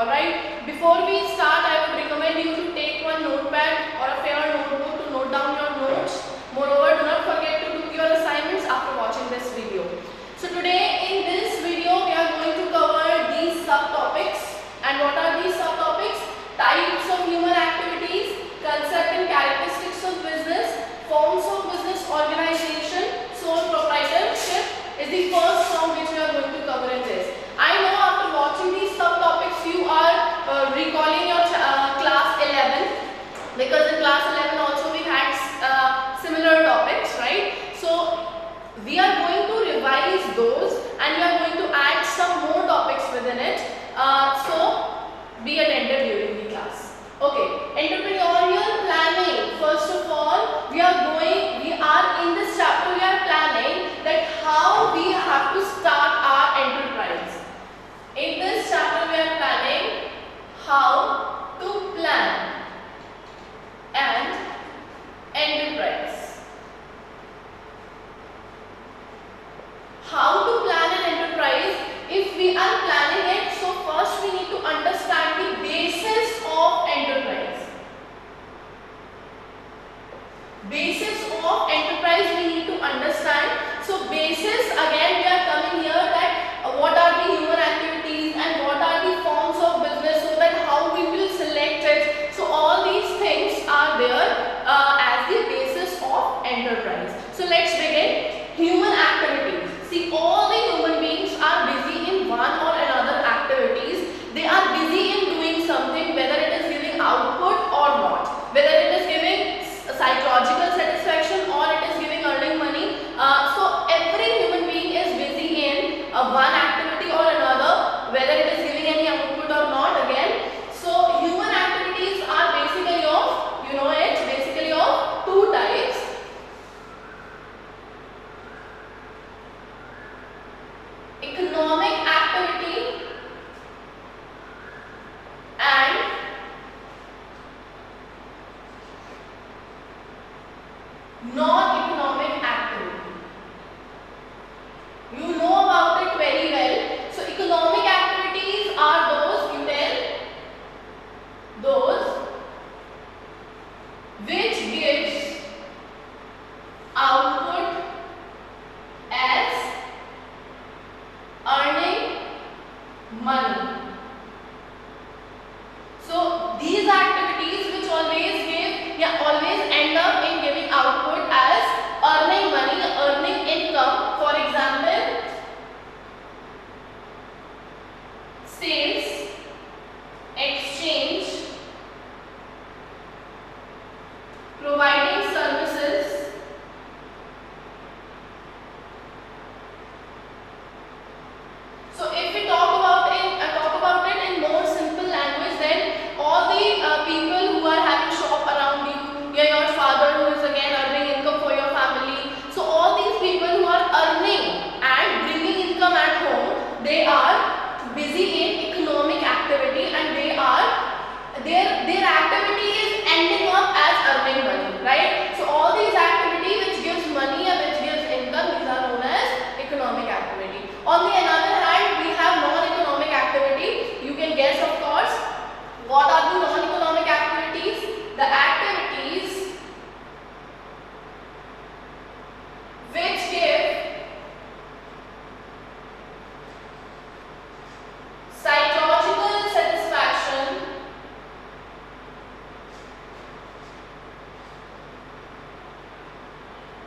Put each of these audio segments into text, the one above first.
Alright, before we start, I would recommend you to take one notepad or a fair notebook to note down your notes. Moreover, do not forget to do your assignments after watching this video. So today in this video, we are going to cover these subtopics. And what are these subtopics? Types of human activities, concept and characteristics of business, forms of business organization, sole proprietorship is the first form which we are going to cover in this. I know after watching these subtopics you are recalling your class 11, because in class 11 also we had similar topics, right? So we are going to revise those and we are going to add some more topics within it. So be attentive during the class. Okay, entrepreneurial planning. First of all, we are in this chapter we are planning that how we have to start our enterprise. In this chapter we are planning how to plan an enterprise. How to plan an enterprise? If we are planning it, so first we need to understand the basis of enterprise. Basis of enterprise we need to understand. So basis, again we are coming here that what are the human activities and what are the forms of business, so that how we will select it. So all these things are there as the basis of enterprise. So let's begin. Human activities. See, all the human beings are busy in one or another activities. They are busy in doing something, whether it is giving output or not, whether it is giving psychological satisfaction or it is giving earning money. So every human being is busy in one activity or another, whether it is giving any output or not again. So human activities are basically of, you know it, basically of two types. Economic activity and non-economic activity. You know about it very well. So economic activities are those, you tell, those which gives output as earning money. So these activities which always end up in giving output as earning money, earning income. For example, sales, exchange, providing services, so if we talk about it in more simple language, then all the people who are having shop around you, your father who is again earning income for your family. So all these people who are earning and bringing income at home, they are busy in economic activity and their activity is ending up as earning money, right? So all these activity which gives money and which gives income, these are known as economic activity. On the other hand, we have non-economic activity. You can guess, of course, what are the non-economic activities? The activities which give psychological satisfaction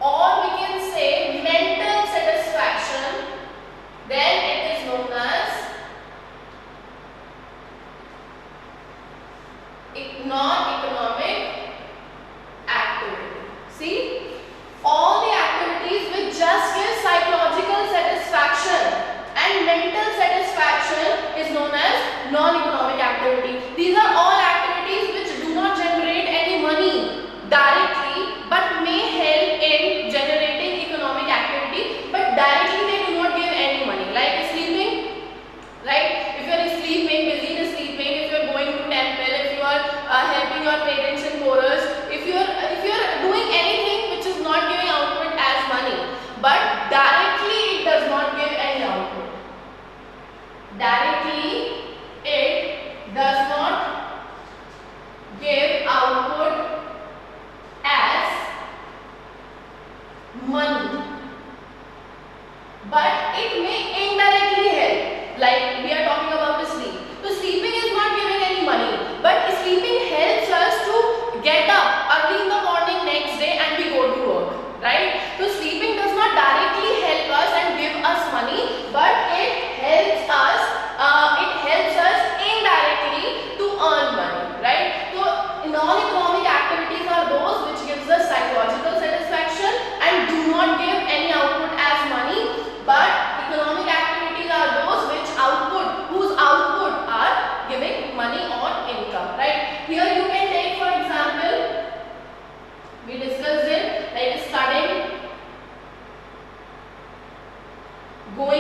or we can say mental satisfaction, then it is known as non-economic activity. See, all the activities which just give psychological satisfaction and mental satisfaction is known as non-economic activity. These are all activities which do not generate any money directly but may help in generating economic activity, but directly they do not give any money, like sleeping, right? If you are sleeping, busy in sleeping, if you are going to temple, if you are helping your parents in chorus, if you are doing anything which is not giving output as money, but directly it does not give any output. Directly it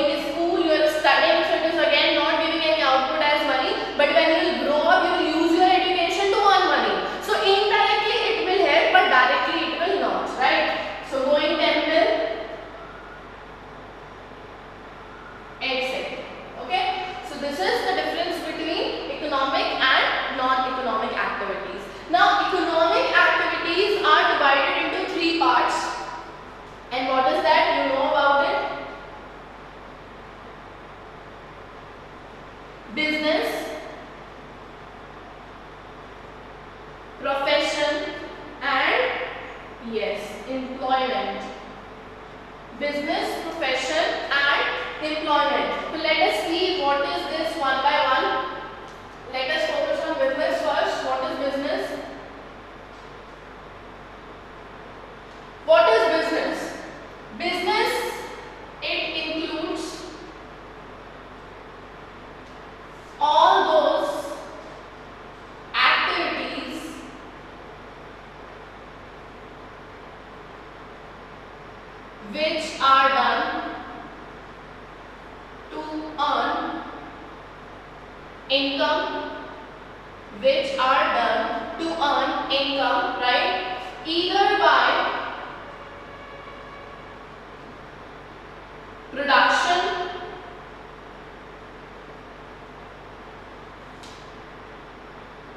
going to school, you are studying, so it is again not giving any output as money. But when you will grow up, you will use your education to earn money. So indirectly it will help, but directly it will not, right? So going temple, etc. Okay. So this is the difference between economic and non-economic activities. Now economic activities are divided into three parts. And what is that? You know about it. Business, profession, and yes, employment. Business, profession, and employment. So let us see what is this one by one. Let us focus on business first. What is business? What is business? Business, it includes all those activities which are done to earn income, right? Either by production,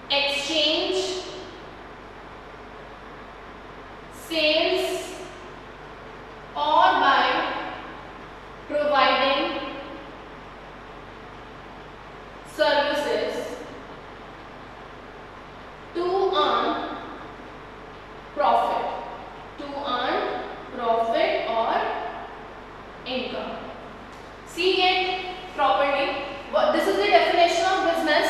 exchange, sales, or by providing services to earn profit, or income. See it properly. This is the definition of business.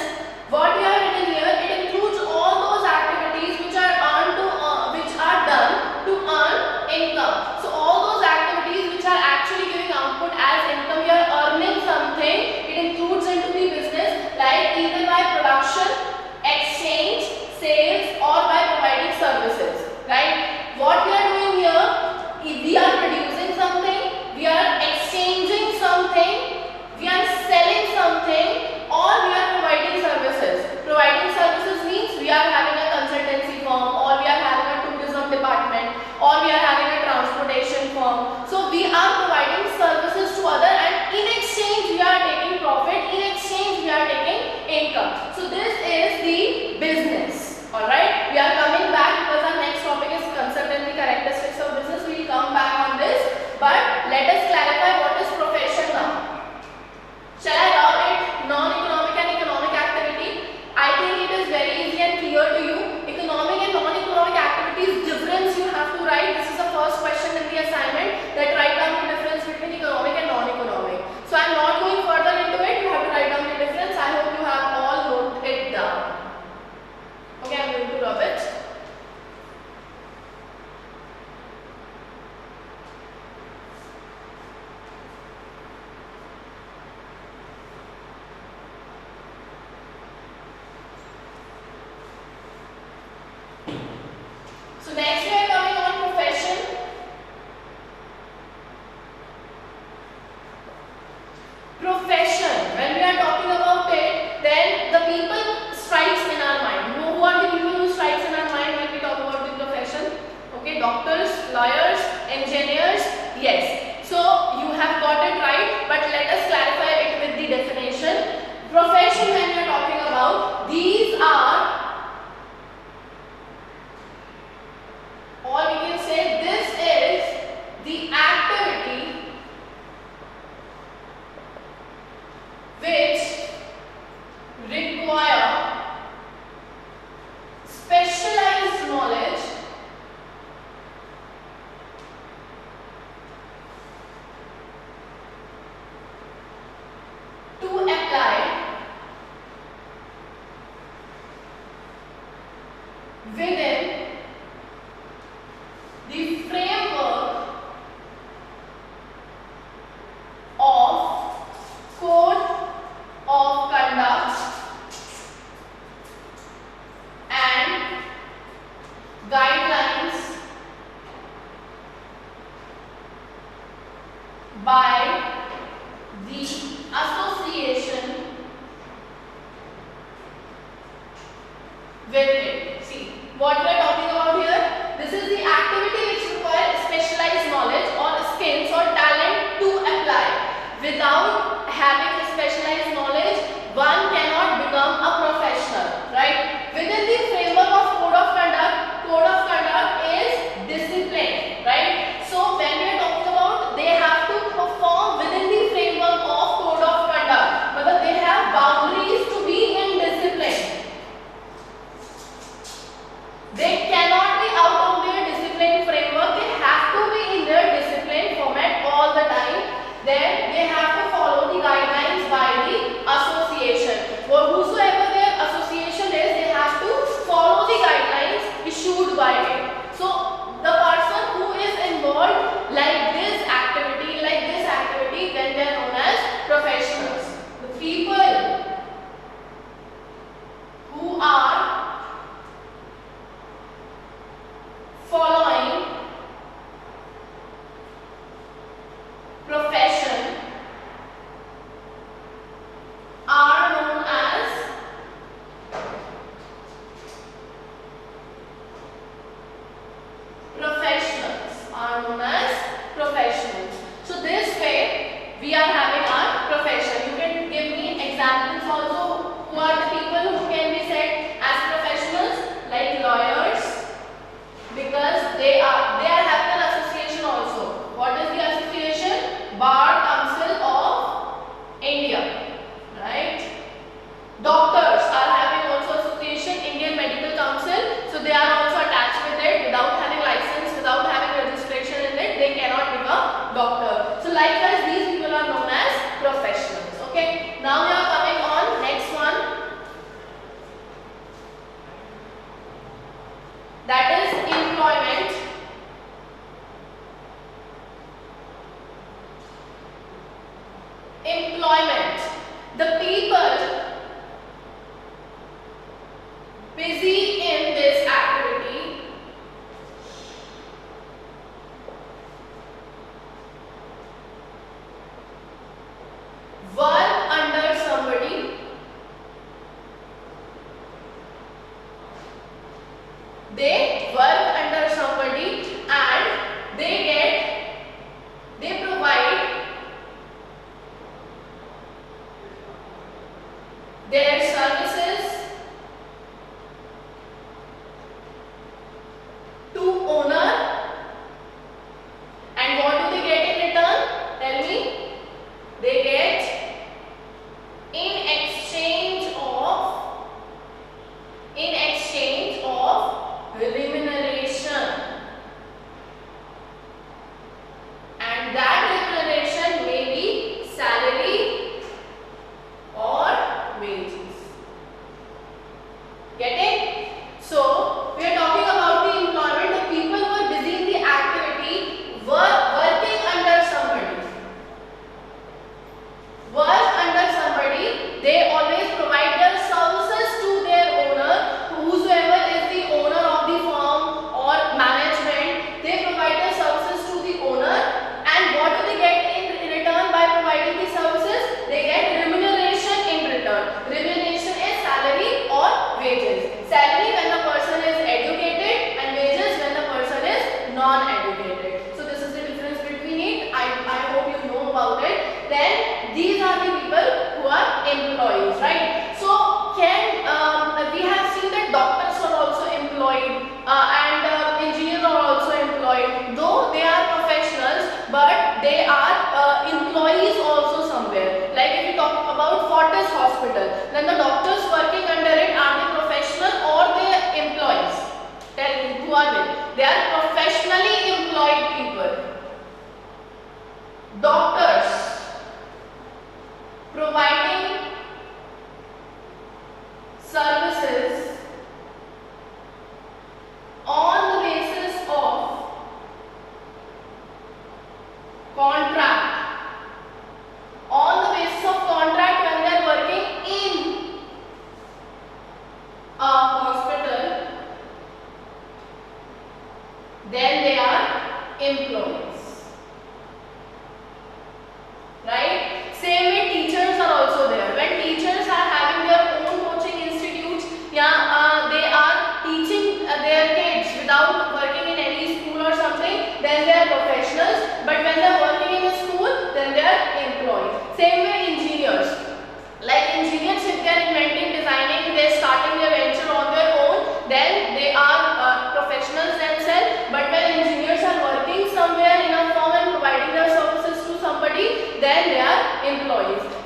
What we have written here, it includes all those activities which are done to earn income. So all those activities which are actually giving output as income, you are earning something, it includes into the business, like either by production, exchange, sales, or by providing services, right? What we are doing here, if we are producing something, we are exchanging something, we are selling something, or we are providing services. Providing services means we are having a consultancy firm, or we are having a tourism department, or we are having a transportation firm. So we are providing services to other, and in exchange we are taking profit, in exchange we are taking income. So this is the business. Alright, we are coming back because our next topic is consultancy characteristics of business. We will come back on this, but let us clarify what is profession now. Shall I route it? Non-economic and economic activity. I think it is very easy and clear to you. Economic and non-economic activities difference you have to write. This is the first question in the assignment, that write down the difference between economic and non-economic. So I am not going further into it. You have to write down the difference. I hope you have all noted it down. Okay, I am going to rub it. So next we are coming on profession. Profession, when we are talking about it, then the people strikes in our mind. You know who are the people who strikes in our mind when we talk about the profession? Okay, doctors, lawyers, engineers, yes. So you have got it right, but let us clarify it with the definition. Profession, when we are talking about, these are, or we can say this is the activity which require specialized knowledge to apply within the framework of code of conduct and guidelines by The association with it. See, what we are talking about here, this is the activity which requires specialized knowledge or skills or talent to apply. Without having a specialized knowledge, one cannot become a professional, right? Within the framework of code of conduct is discipline, right? So when we are talking about, they have to perform within the framework of code of conduct, but they have boundaries to be in discipline. They cannot be out of their discipline framework. They have to be in their discipline format all the time. Then they have to follow the guidelines by the association. For whosoever their association is, they have to follow the guidelines issued by it. So the person who is involved like this activity, then they are known as professionals. The people who are following profession are known as professionals. So this way we are having our profession. You can give me examples also. Who are the people who can be said as professionals? Like lawyers, because they are having an association also. What is the association? Bar Council of India, right? Doctors are having also association, Indian Medical Council, so they are also attached with it. Without having license, without having registration in it, they cannot become doctor. So likewise, these people are known as professionals. Okay, now we are coming on next one, that is employment. Employment. The people busy in this activity work under somebody. They work under somebody and they provide their services to owner, and what do they get in return? Tell me. They get in exchange of remuneration, and that remuneration may be salary or wages. Get it? So we are talking about the employment. The people who are busy in the activity working under somebody. Work under somebody. They always provide their services to their owner, whosoever is the owner of the firm or management. They provide their services to the owner, and what do they get in return by providing the services? They get remuneration in return. Remuneration is salary or wages. Salary when the person is educated, and wages when the person is non-educated. So this is the difference between it. I hope you know about it. Then these are the people who are employees, right? So we have seen that doctors are also employed and engineers are also employed. Though they are professionals, but they are employees also somewhere. Like if you talk about Fortis Hospital, then the doctors working under it, are they professional or they are employees? Tell me, who are they? They are professionally employed people. Doctors providing services on the basis of contract. On the basis of contract, when they are working in a hospital, then they are employees. Right? Same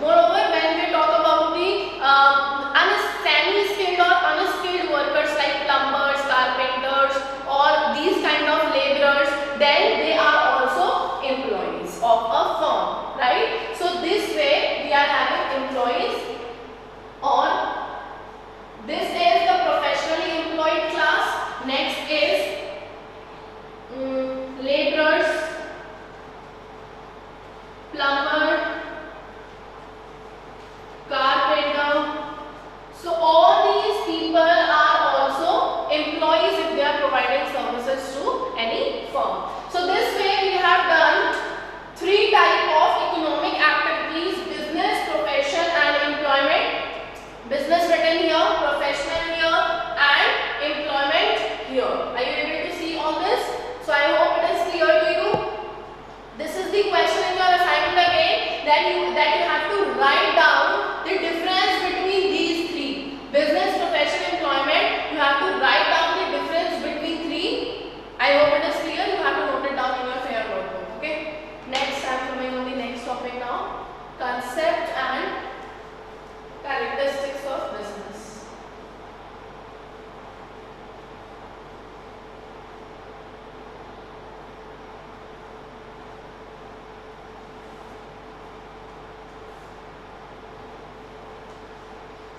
Moreover, when we talk about the semi-skilled or unskilled workers like plumbers, carpenters, or these kind of laborers, then they are also employees of a firm, right? So this way we are having employees on. This is the professionally employed class. Next is laborers, plumber, carpenter. So all these people are also employees if they are providing services to any firm. So this way we have done three types of economic activities: business, profession and employment. Business written here, professional here and employment here. Are you able to see all this? So I hope it is clear to you. This is the question in your assignment again, that you have to write down the difference between these three: business, profession, employment. You have to write down the difference between three. I hope it is clear. You have to note it down in your fair notebook. Okay. Next, I am coming on the next topic now: concept and characteristics of business.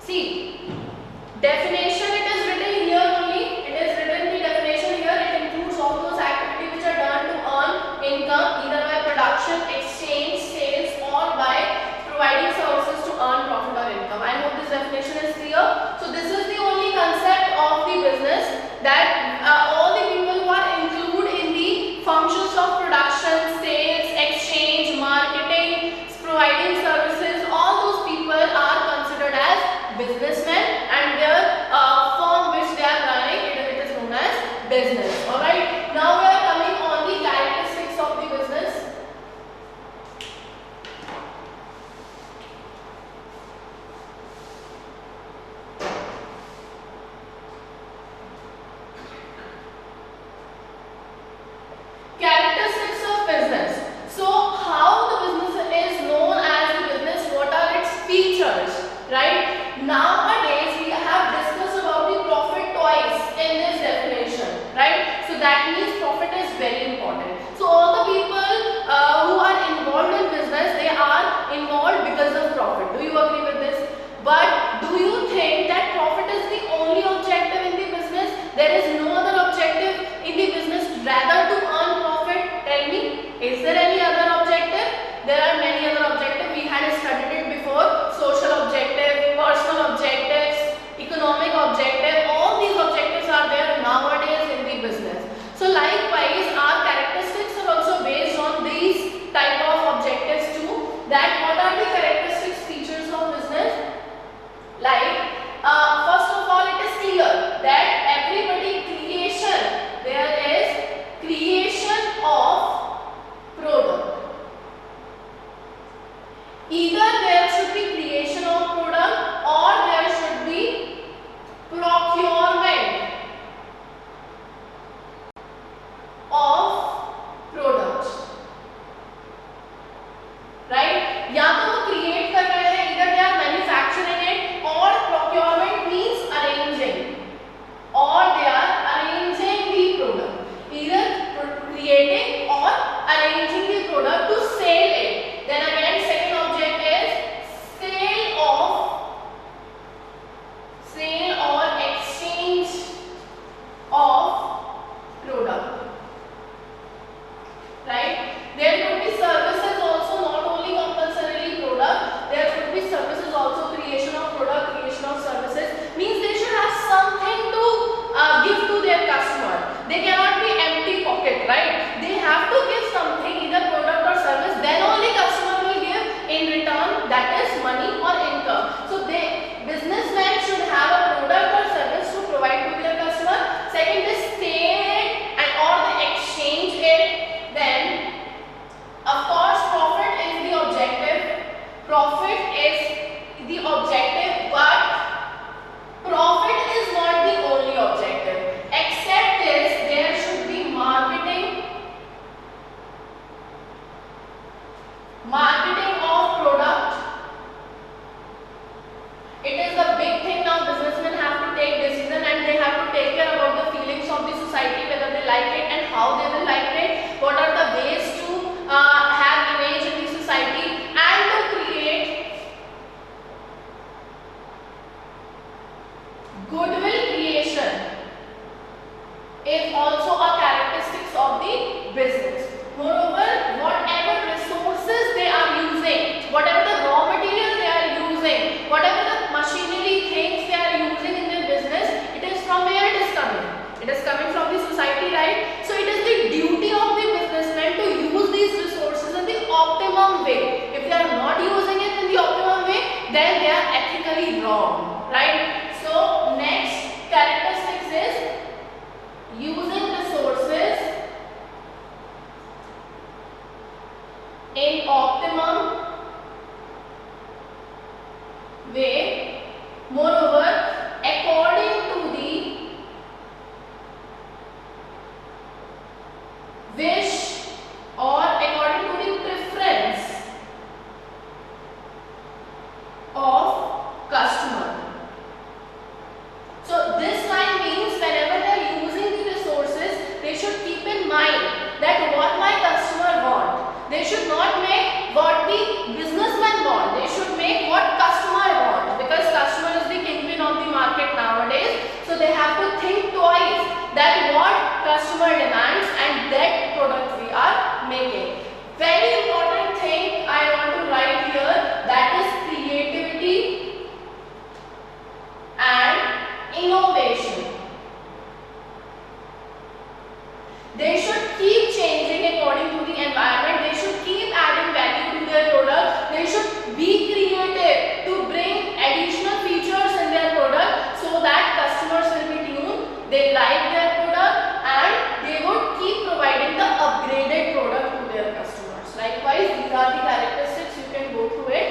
See, definition, it is written here only. It is written the definition here. It includes all those activities which are done to earn income, either by production, exchange, sales, or by providing services to earn profit or income. I hope this definition is clear. So this is the only concept of the business, that all the people who are included in the functions of production, sales, exchange, marketing, providing services, all those people are considered as businessmen, and their firm which they are running, it is known as business. Alright, now we are coming on the characteristics of the business. Characteristics of business. So how the business is known as the business, what are its features, right? Nowadays we have discussed about the profit twice in this definition, right? So that means profit is very important. So all the people who are involved in business, they are involved because of profit. Do you agree with this? But do you think that profit is the only objective in the business? There is no other objective in the business rather to earn profit? Tell me, is there any other objective? There are many other objectives. We had studied it before: social objective, personal objectives, economic objective. All these objectives are there nowadays in the business. So likewise, our characteristics are also based on these type of objectives too. That what are the characteristics, features of business? Like first of all, it is clear that everybody creation, there is creation of product. Either there should be creation of product or there should be procurement of product, right? या तो वो create कर रहे हैं, either they are manufacturing it, or procurement means arranging, or they are arranging the product, either creating or arranging the product to sell it. Then again, second object is sale or exchange of product, right? There could be services also, not only compulsorily product. There could be services also, creation of product, creation of services. Means they should have something to give to their customer. They cannot be empty pocket, right? They have to give something, either product or service. Then only customer will give in return, that is money or income. So businessmen should have a product or service to provide to their customer. Second is sell it and or they exchange it. Then of course profit is the objective. Profit is the objective, but profit is not the only objective. Except this, there should be marketing of product, categorically wrong, right? So next characteristics is using resources in optimum way, moreover according to the wish or according to the preference of customer. So this line means whenever they are using the resources, they should keep in mind that what my customer want. They should not make what the businessman want. They should make what customer want, because customer is the kingpin of the market nowadays. So they have to think twice that what customer demands and that product we are making. Very important thing I want to write here, that is creativity and innovation. They should keep changing according to the environment. They should keep adding value to their product. They should be creative to bring additional features in their product so that customers will be tuned. They like their product and they would keep providing the upgraded product to their customers. Likewise, these are the characteristics. You can go through it.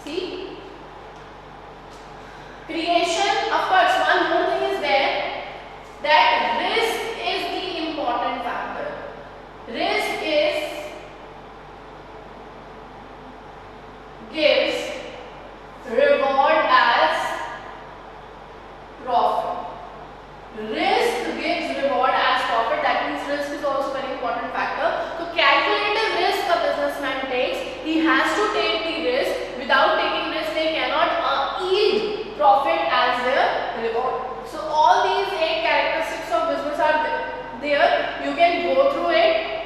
See? Creation, of course, one more thing is there, that risk is the important factor. Risk gives reward as profit. Risk gives reward as profit. That means risk is also a very important factor. So calculative risk a businessman takes. He has to take the risk. Without taking risk, they cannot yield profit as their reward. So all these 8 characteristics of business are there. You can go through it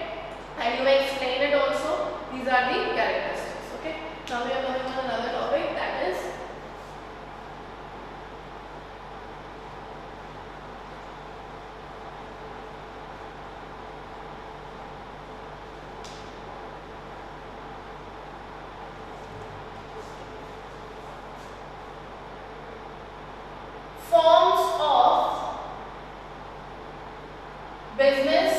and you may explain it also. These are the characteristics. Okay. Now we are going on another topic, that is forms of business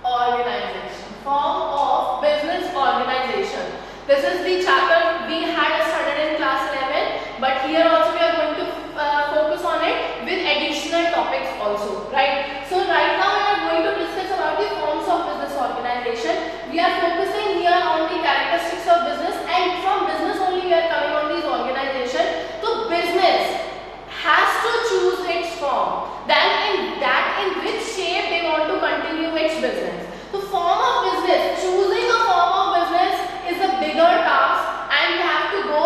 organization. Form of business organization. This is the chapter we had studied in class 11, but here also we are going to focus on it with additional topics also, right? So right now we are going to discuss about the forms of business organization. We are focusing here on the characteristics of business, and from business only we are coming on these organization. So business has to choose its form, then in which shape they want to continue its business. The form of business, choosing a form of business is a bigger task, and you have to go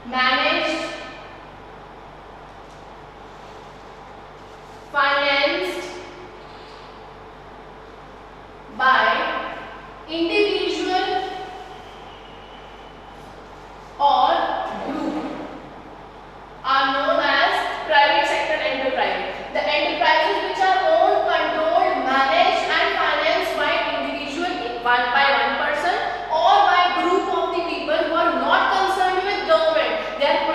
managed, financed by individual or group are known as private sector enterprise. The enterprises which are owned, controlled, managed and financed by individual, by one person or by group of the people who are not concerned with government. They are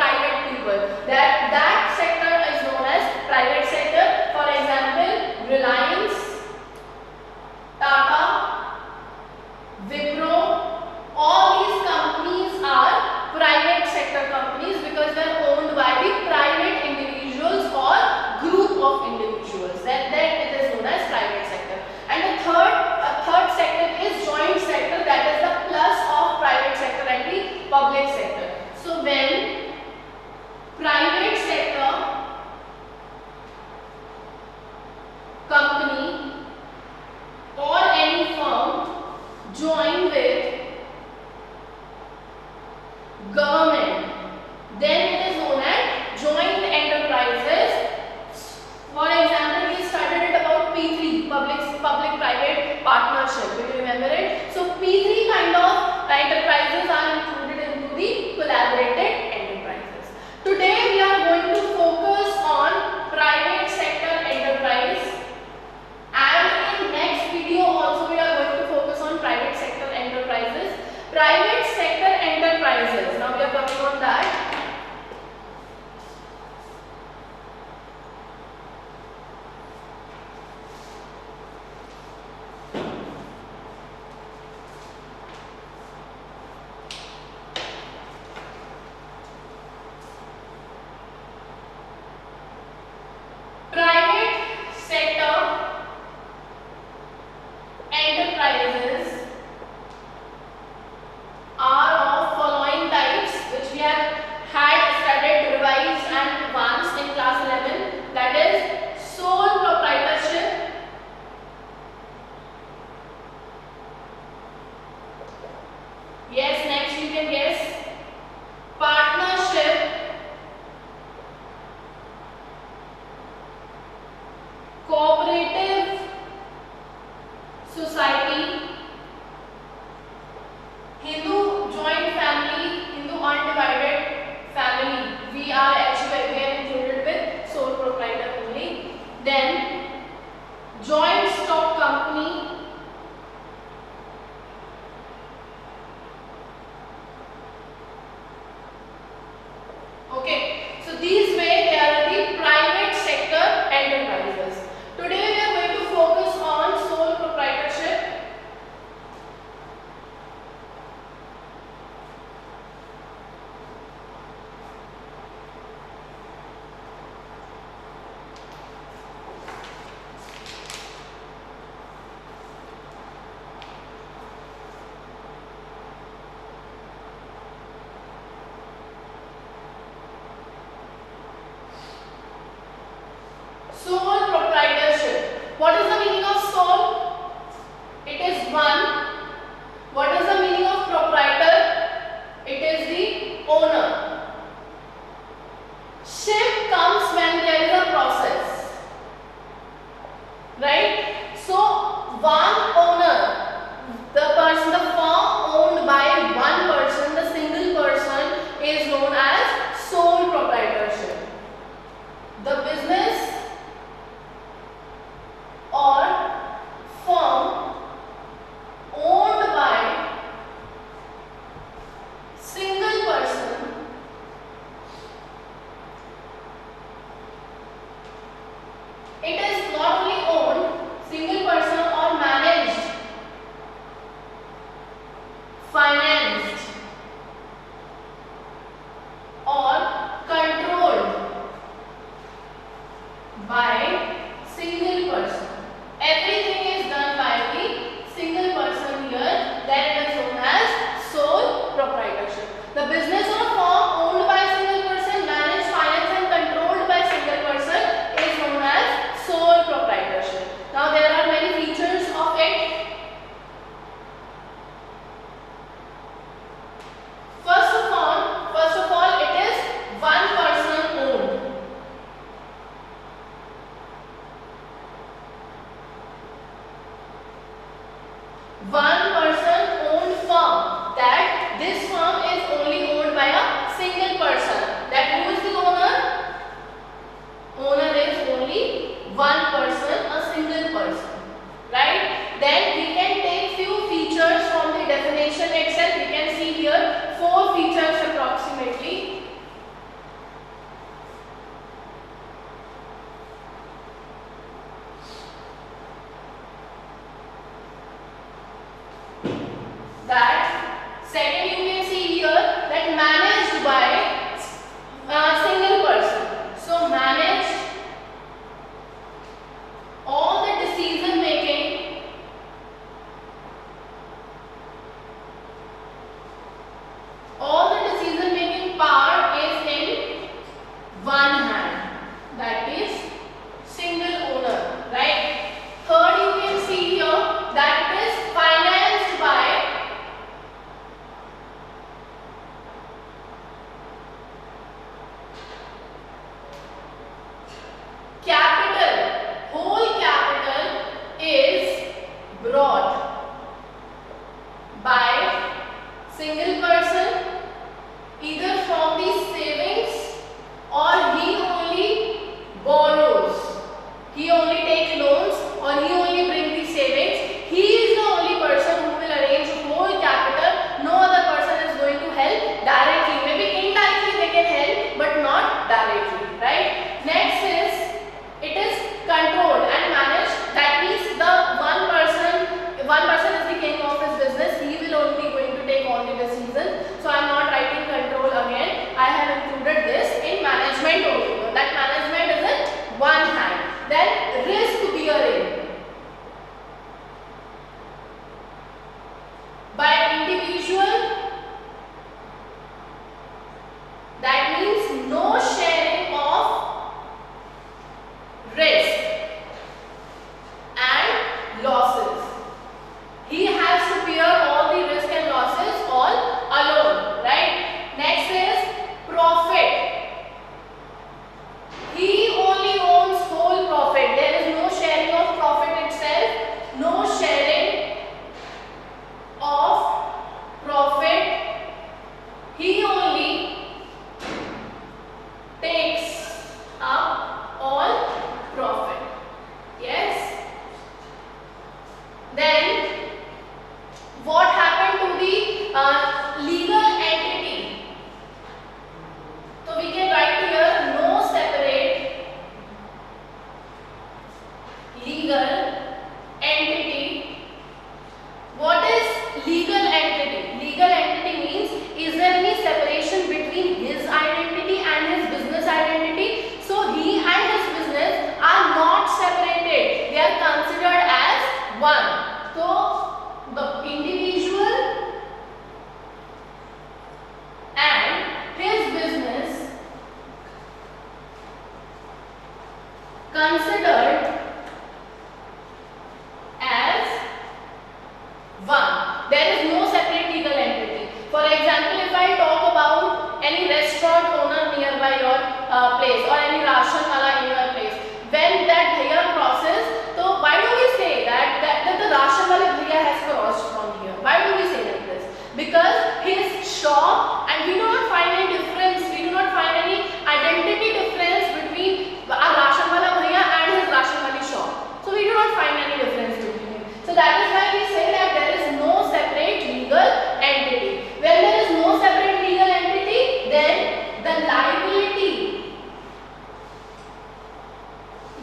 place or any ration wala in your place, when that bhaiya crosses, so why do we say that the ration wale bhaiya has crossed from here? Why do we say like this? Because his shop, and we do not find any difference, we do not find any identity difference between our ration wala bhaiya and his ration wali shop. So we do not find any difference between him. So that is why we say that there is no separate legal entity. When there is no separate legal entity, then the liability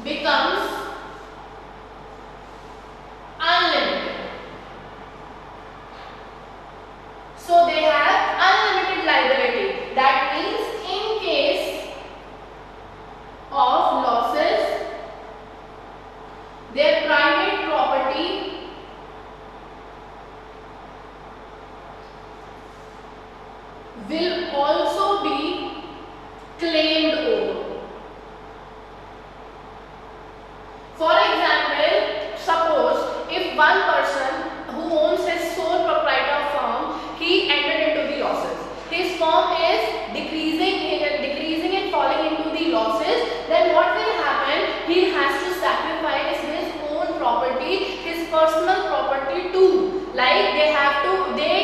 becomes unlimited. So they have unlimited liability. That means in case of losses, their private property will also be claimed over. For example, suppose if one person who owns his sole proprietor firm, he entered into the losses. His firm is decreasing and falling into the losses. Then what will happen? He has to sacrifice his own property, his personal property too. Like they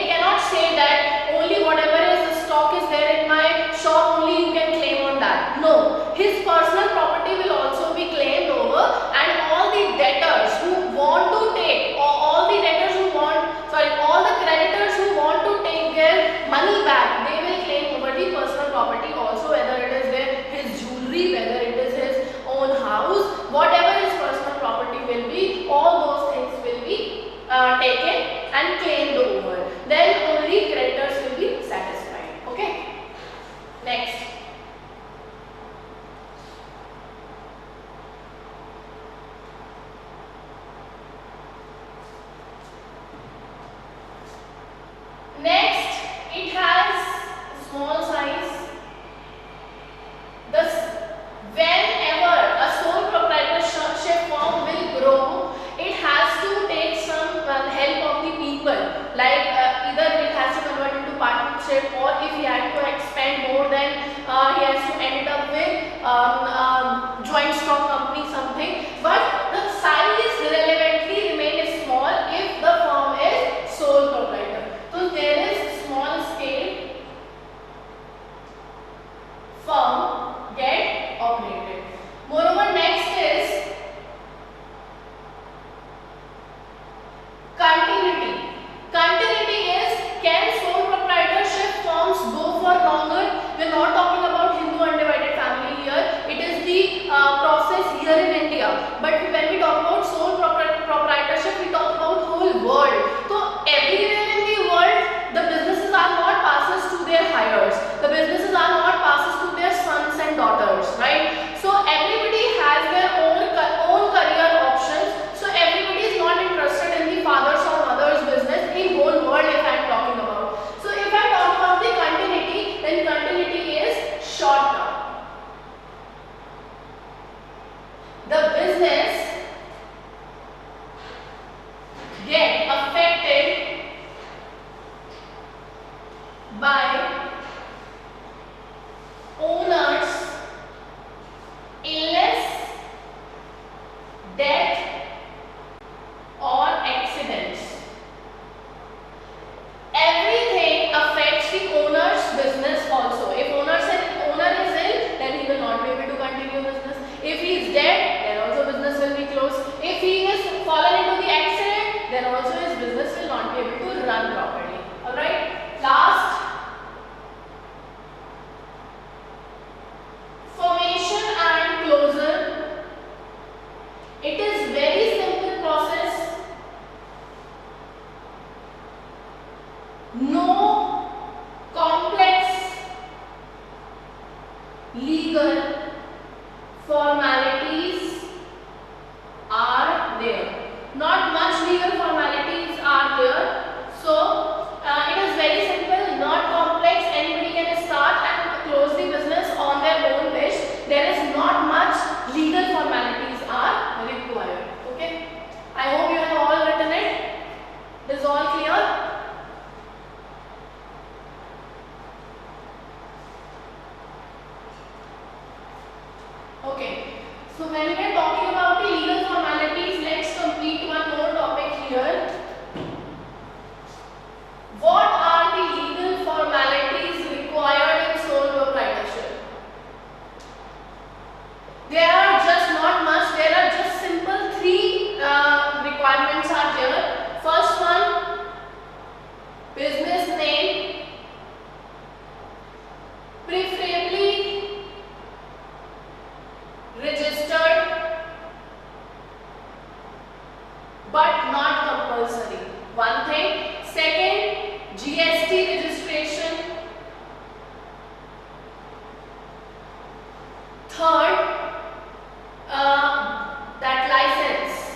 cannot say that only whatever is the stock is there in my shop, only you can claim on that. No, his personal property will also be claimed over, and all the debtors who want to take, or all the creditors who want to take their money back, they will claim over the personal property also, whether it is his jewelry, whether it is his own house, whatever his personal property will be, all those things will be taken and claimed over. Then only creditors will be satisfied. Okay. Next. Next, it has small size. Thus, whenever a sole proprietorship firm will grow, it has to take some help of the people. Like either it has to convert into partnership, or if he had to expand more, then he has to end up with joint stock company something. But the size relevantly remains small if the firm is sole proprietor. So there is small scale firm get operated. Moreover, next is continuity. Continuity is, can sole proprietorship firms go for longer? We are not talking about Hindu undivided family here. It is the process here in India. But when we talk about sole proprietorship, we talk about whole world. So everywhere in the world, the businesses are not passes to their heirs. The businesses are not passes to their sons and daughters, right? So everybody has their own career options. So everybody is not interested in the father's or mother's business in whole world, if I am talking about. So if I talk about the continuity, then continuity is short term. The business get affected by owner's illness, death, or accidents. Everything affects the owner's business also. If owner is ill, then he will not be able to continue business. If he is dead, then also business will be closed. If he is fallen into the accident, then also his business will not be able to run properly. Alright? Last, formation and closure. It is very simple process. No complex legal formalities are there. Not much legal formalities are there. So it is very simple, not complex. Anybody can start and close the business on their own wish. There is not much legal formalities are required. Okay. I hope you have all written it. Is all clear? Third, that license,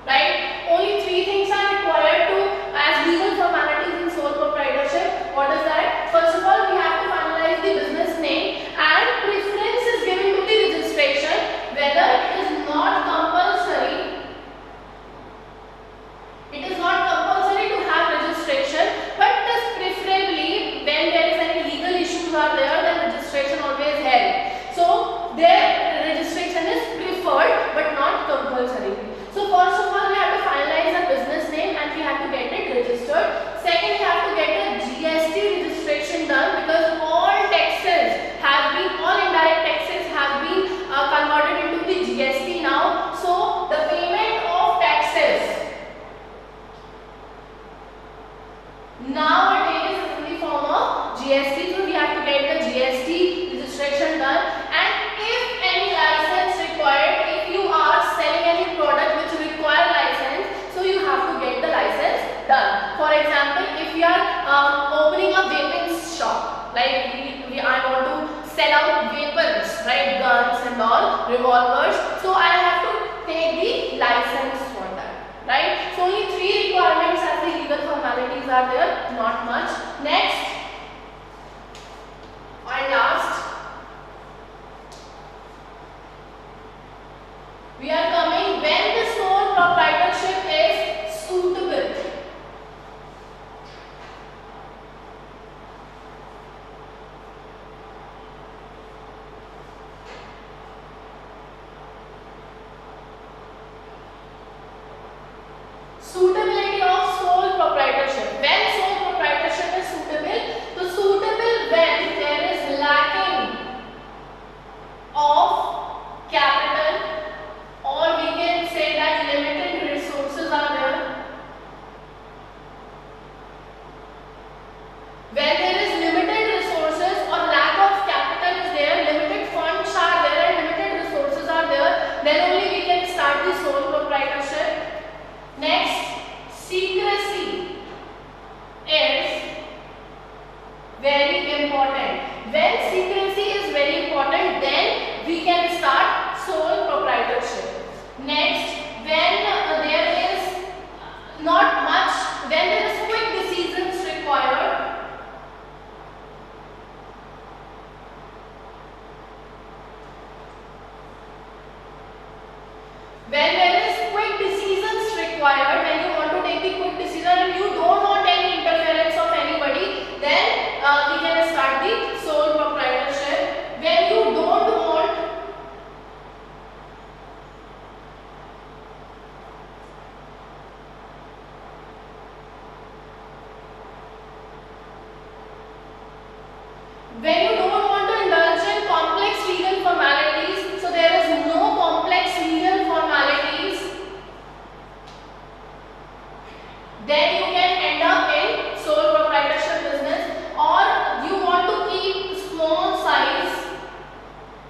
right? Only three things are required to as legal formalities in sole proprietorship. What is that? First of all, we have to finalize the business name, and preference is given to the registration, whether it is not compulsory. It is not compulsory to have registration, but it is preferably when there is any legal issues are there, then registration always held. So their registration is preferred but not compulsory. So first of all, we have to finalize a business name and we have to get it registered. Second, we have to get a GST registration done, because all taxes have been, all indirect taxes have been converted into the GST now. So the payment of taxes nowadays is in the form of GST. So we have to get the GST registration done. And if any license required, if you are selling any product which require license, so you have to get the license done. For example, if you are opening a vaping shop, like I want to sell out vapors, right, guns and all, revolvers, so I have to take the license for that, right? So only three requirements as the legal formalities are there, not much. Next and last, we are coming when the sole proprietorship is suitable. Suitability of sole proprietorship. When sole proprietorship is suitable, so suitable when there is lacking of capital, or we can say that limited resources are there. When there is limited resources or lack of capital is there, limited funds are there and limited resources are there, then only we can start the sole proprietorship. Next, secrecy is very important. When secrecy is very important, then we can start sole proprietorship. Next, when there is not much, when there is quick decisions required. When there is quick decisions required, when you want to take the quick decision and you don't want any interference of anybody, then we can start the sole proprietorship. When you don't want to indulge in complex legal formalities, so there is no complex legal formalities, then you can end up in sole proprietorship business. Or you want to keep small size.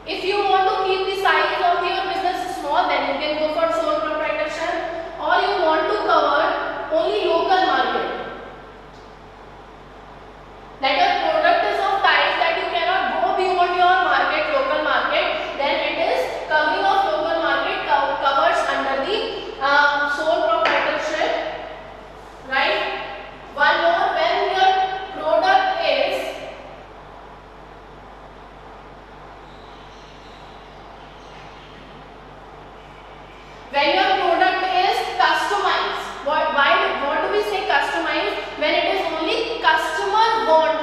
If you want to keep the size of your business small, then you can go for sole proprietorship. Or you want to cover only local market, that your product is of type that you cannot go beyond your market, local market, then it is covering of local market covers under the sole proprietorship, right? One more, when your product is customized. What do we say customized? When it is only customer want